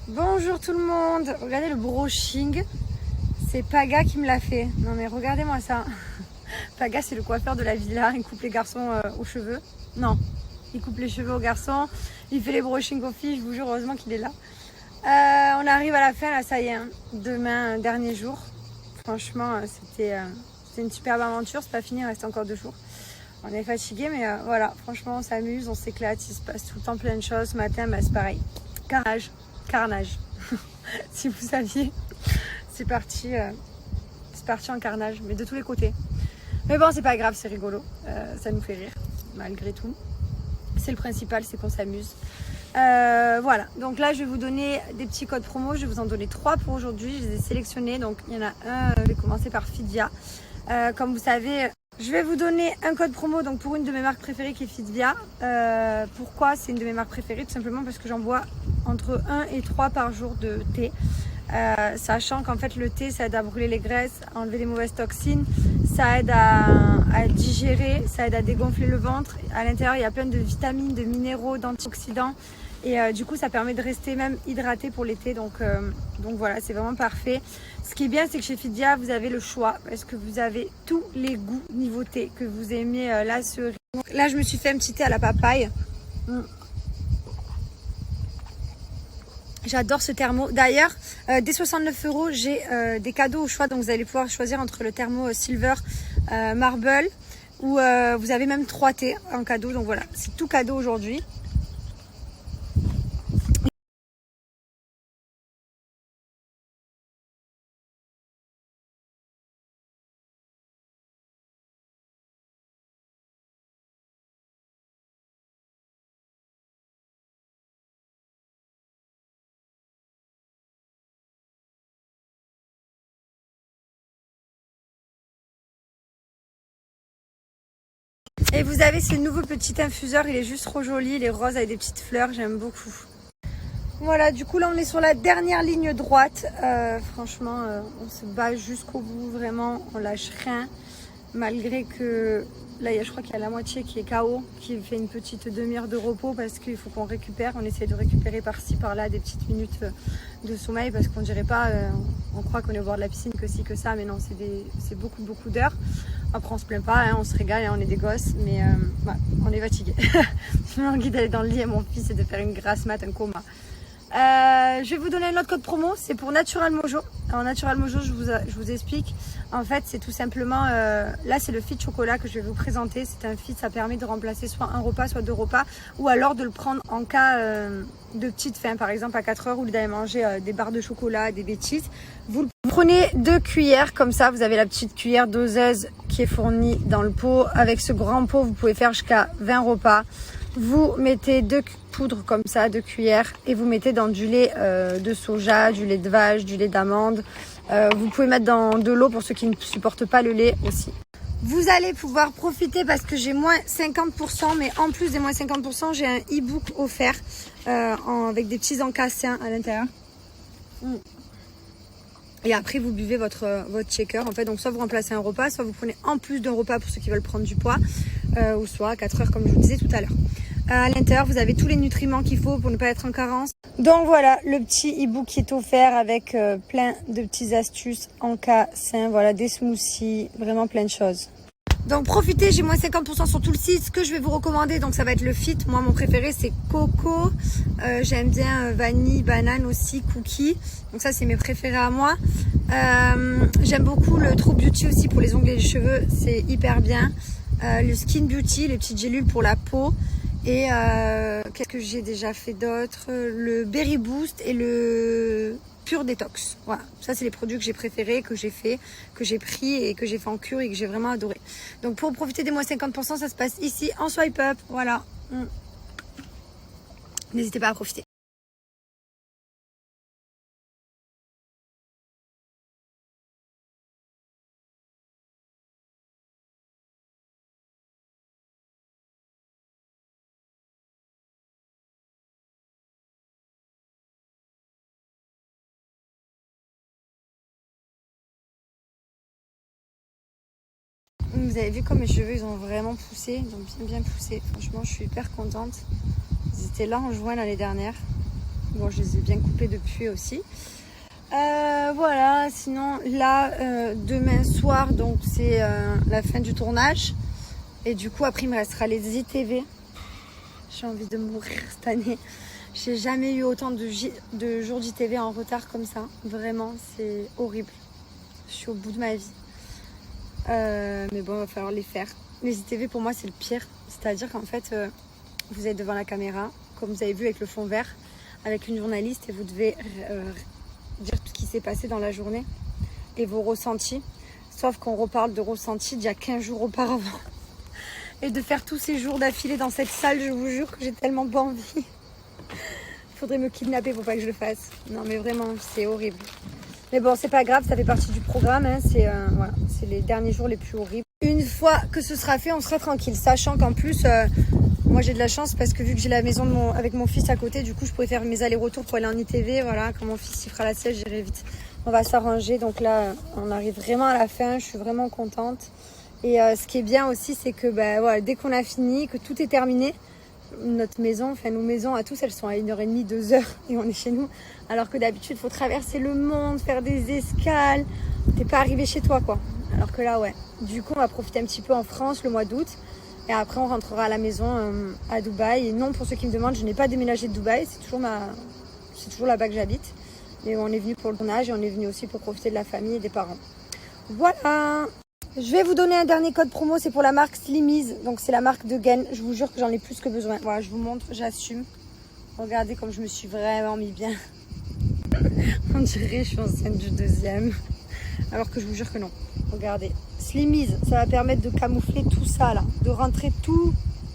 Bonjour tout le monde. Regardez le brushing. C'est Paga qui me l'a fait. Non mais regardez-moi ça. Paga, c'est le coiffeur de la villa. Il coupe les garçons aux cheveux. Non, il coupe les cheveux aux garçons. Il fait les brushing aux filles. Je vous jure, heureusement qu'il est là. On arrive à la fin là, ça y est. Hein. Demain, dernier jour. Franchement, c'était une superbe aventure. C'est pas fini, il reste encore 2 jours. On est fatigué, mais voilà. Franchement, on s'amuse, on s'éclate. Il se passe tout le temps plein de choses. Ce matin, bah, c'est pareil. Carnage. Si vous saviez, c'est parti en carnage, mais de tous les côtés. Mais bon, c'est pas grave, c'est rigolo. Ça nous fait rire, malgré tout. C'est le principal, c'est qu'on s'amuse. Voilà, donc là, je vais vous donner des petits codes promo. Je vais vous en donner 3 pour aujourd'hui. Je les ai sélectionnés. Donc, il y en a un, je vais commencer par Fidia. Comme vous savez, je vais vous donner un code promo donc pour une de mes marques préférées qui est Fidia. Pourquoi c'est une de mes marques préférées? Tout simplement parce que j'en bois entre 1 et 3 par jour de thé. Sachant qu'en fait le thé ça aide à brûler les graisses, à enlever les mauvaises toxines, ça aide à digérer, ça aide à dégonfler le ventre. À l'intérieur il y a plein de vitamines, de minéraux, d'antioxydants et du coup ça permet de rester même hydraté pour l'été. Donc voilà, c'est vraiment parfait. Ce qui est bien c'est que chez Fidia vous avez le choix parce que vous avez tous les goûts niveau thé que vous aimez, la cerise. Donc là je me suis fait un petit thé à la papaye. J'adore ce thermo. D'ailleurs, dès 69 €, j'ai des cadeaux au choix. Donc, vous allez pouvoir choisir entre le thermo Silver Marble ou vous avez même 3 thés en cadeau. Donc, voilà, c'est tout cadeau aujourd'hui. Et vous avez ce nouveau petit infuseur. Il est juste trop joli. Il est rose avec des petites fleurs. J'aime beaucoup. Voilà, du coup, là, on est sur la dernière ligne droite. Franchement, on se bat jusqu'au bout. Vraiment, on lâche rien. Malgré que là, je crois qu'il y a la moitié qui est KO, qui fait une petite demi-heure de repos parce qu'il faut qu'on récupère. On essaie de récupérer par-ci, par-là des petites minutes de sommeil parce qu'on dirait pas, on croit qu'on est au bord de la piscine, que ci, que ça, mais non, c'est beaucoup, beaucoup d'heures. Après, on se plaint pas, hein, on se régale, hein, on est des gosses, mais ouais, on est fatigué. Je m'envie d'aller dans le lit à mon fils et de faire une grasse mat, un coma. Je vais vous donner un autre code promo, c'est pour Natural Mojo. Alors Natural Mojo, je vous explique. En fait, c'est tout simplement, là c'est le fit chocolat que je vais vous présenter. C'est un fit, ça permet de remplacer soit un repas, soit 2 repas, ou alors de le prendre en cas de petite faim, par exemple à 4 heures, au lieu d'aller manger des barres de chocolat, des bêtises. Vous prenez 2 cuillères, comme ça, vous avez la petite cuillère doseuse qui est fournie dans le pot. Avec ce grand pot, vous pouvez faire jusqu'à 20 repas. Vous mettez 2 poudres comme ça, 2 cuillères, et vous mettez dans du lait de soja, du lait de vache, du lait d'amande. Vous pouvez mettre dans de l'eau pour ceux qui ne supportent pas le lait aussi. Vous allez pouvoir profiter parce que j'ai moins 50%, mais en plus des moins 50%, j'ai un e-book offert avec des petits encas sains à l'intérieur. Et après, vous buvez votre shaker. En fait, donc soit vous remplacez un repas, soit vous prenez en plus d'un repas pour ceux qui veulent prendre du poids, ou soit à 4 heures, comme je vous disais tout à l'heure. À l'intérieur, vous avez tous les nutriments qu'il faut pour ne pas être en carence. Donc voilà, le petit e-book qui est offert avec plein de petites astuces en cas sain. Voilà, des smoothies, vraiment plein de choses. Donc profitez, j'ai moins 50% sur tout le site. Ce que je vais vous recommander, donc ça va être le fit. Moi, mon préféré, c'est coco. J'aime bien vanille, banane aussi, cookie. Donc ça, c'est mes préférés à moi. J'aime beaucoup le True Beauty aussi pour les ongles et les cheveux. C'est hyper bien. Le Skin Beauty, les petites gélules pour la peau. Et qu'est-ce que j'ai déjà fait d'autre? Le Berry Boost et le Pure Détox. Voilà, ça c'est les produits que j'ai préférés, que j'ai fait, que j'ai pris et que j'ai fait en cure et que j'ai vraiment adoré. Donc pour profiter des moins 50%, ça se passe ici en swipe up. Voilà. N'hésitez pas à profiter. Vous avez vu comme mes cheveux ils ont vraiment poussé, ils ont bien poussé. Franchement, je suis hyper contente. Ils étaient là en juin l'année dernière. Bon, je les ai bien coupés depuis aussi. Voilà, sinon là, demain soir, donc c'est la fin du tournage. Et du coup, après, il me restera les ITV. J'ai envie de mourir cette année. J'ai jamais eu autant de jours d'ITV en retard comme ça. Vraiment, c'est horrible. Je suis au bout de ma vie. Mais bon, il va falloir les faire. Les ITV, pour moi, c'est le pire. C'est-à-dire qu'en fait, vous êtes devant la caméra, comme vous avez vu avec le fond vert, avec une journaliste, et vous devez dire tout ce qui s'est passé dans la journée et vos ressentis. Sauf qu'on reparle de ressentis d'il y a 15 jours auparavant. Et de faire tous ces jours d'affilée dans cette salle, je vous jure que j'ai tellement pas envie. Il faudrait me kidnapper pour pas que je le fasse. Non mais vraiment, c'est horrible. Mais bon, c'est pas grave, ça fait partie du programme. Hein. Voilà, c'est les derniers jours les plus horribles. Une fois que ce sera fait, on sera tranquille. Sachant qu'en plus, moi j'ai de la chance parce que vu que j'ai la maison avec mon fils à côté, du coup je pourrais faire mes allers-retours pour aller en ITV. Voilà, quand mon fils il fera la sieste, j'irai vite. On va s'arranger. Donc là, on arrive vraiment à la fin. Je suis vraiment contente. Et ce qui est bien aussi, c'est que voilà, dès qu'on a fini, que tout est terminé, notre maison, enfin nos maisons à tous, elles sont à 1h30, 2h et on est chez nous. Alors que d'habitude, il faut traverser le monde, faire des escales. T'es pas arrivé chez toi, quoi. Alors que là, ouais. Du coup, on va profiter un petit peu en France le mois d'août. Et après, on rentrera à la maison à Dubaï. Et non, pour ceux qui me demandent, je n'ai pas déménagé de Dubaï. C'est toujours là-bas que j'habite. Mais on est venu pour le tournage et on est venu aussi pour profiter de la famille et des parents. Voilà. Je vais vous donner un dernier code promo, c'est pour la marque Slimmy's. Donc c'est la marque de gaine. Je vous jure que j'en ai plus que besoin. Voilà, je vous montre, j'assume. Regardez comme je me suis vraiment mis bien. On dirait que je suis enceinte du 2e. Alors que je vous jure que non. Regardez. Slimmy's, ça va permettre de camoufler tout ça là. De rentrer tout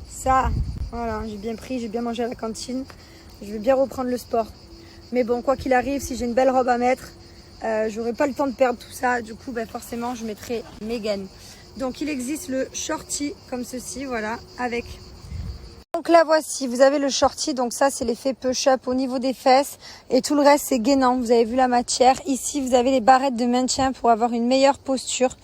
ça. Voilà, j'ai bien pris, j'ai bien mangé à la cantine. Je vais bien reprendre le sport. Mais bon, quoi qu'il arrive, si j'ai une belle robe à mettre, j'aurai pas le temps de perdre tout ça. Du coup, forcément, je mettrai mes gaines. Donc, il existe le shorty comme ceci, voilà, avec. Donc là, voici, vous avez le shorty. Donc ça, c'est l'effet push-up au niveau des fesses. Et tout le reste, c'est gainant. Vous avez vu la matière. Ici, vous avez les barrettes de maintien pour avoir une meilleure posture.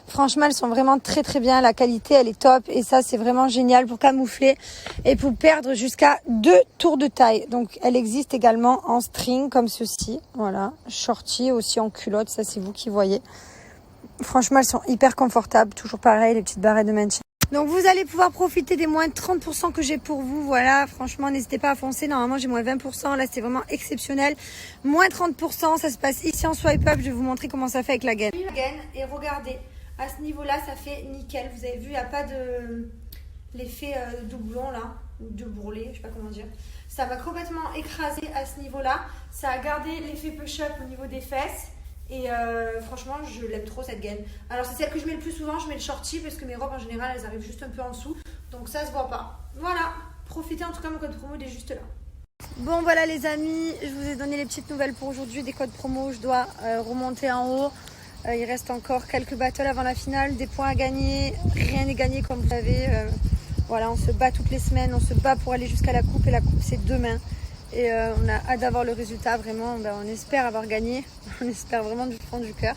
Franchement, elles sont vraiment très très bien. La qualité, elle est top. Et ça, c'est vraiment génial pour camoufler et pour perdre jusqu'à 2 tours de taille. Donc, elle existe également en string comme ceci. Voilà, shorty aussi en culotte. Ça, c'est vous qui voyez. Franchement, elles sont hyper confortables. Toujours pareil, les petites barrettes de maintien. Donc, vous allez pouvoir profiter des moins 30% que j'ai pour vous. Voilà, franchement, n'hésitez pas à foncer. Normalement, j'ai moins 20%. Là, c'est vraiment exceptionnel. Moins 30%, ça se passe ici en swipe up. Je vais vous montrer comment ça fait avec la gaine. Et regardez. À ce niveau-là, ça fait nickel. Vous avez vu, il n'y a pas de l'effet doublon là, ou de bourrelet, je sais pas comment dire. Ça va complètement écraser à ce niveau-là. Ça a gardé l'effet push-up au niveau des fesses. Et franchement, je l'aime trop cette gaine. Alors, c'est celle que je mets le plus souvent. Je mets le shorty parce que mes robes en général, elles arrivent juste un peu en dessous. Donc, ça se voit pas. Voilà. Profitez en tout cas, mon code promo, il est juste là. Bon, voilà les amis. Je vous ai donné les petites nouvelles pour aujourd'hui. Des codes promo, je dois remonter en haut. Il reste encore quelques battles avant la finale, des points à gagner, rien n'est gagné comme vous savez. Voilà, on se bat toutes les semaines, on se bat pour aller jusqu'à la coupe et la coupe c'est demain. Et on a hâte d'avoir le résultat, vraiment, on espère avoir gagné, on espère vraiment du fond du cœur.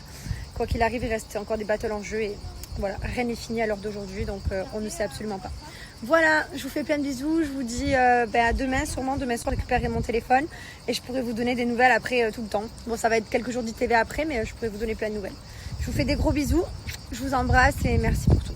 Quoi qu'il arrive, il reste encore des battles en jeu et voilà, rien n'est fini à l'heure d'aujourd'hui, donc on ne sait absolument pas. Voilà, je vous fais plein de bisous, je vous dis à demain, sûrement demain soir, je récupérerai mon téléphone et je pourrai vous donner des nouvelles après tout le temps. Bon, ça va être quelques jours d'ITV après, mais je pourrai vous donner plein de nouvelles. Je vous fais des gros bisous, je vous embrasse et merci pour tout.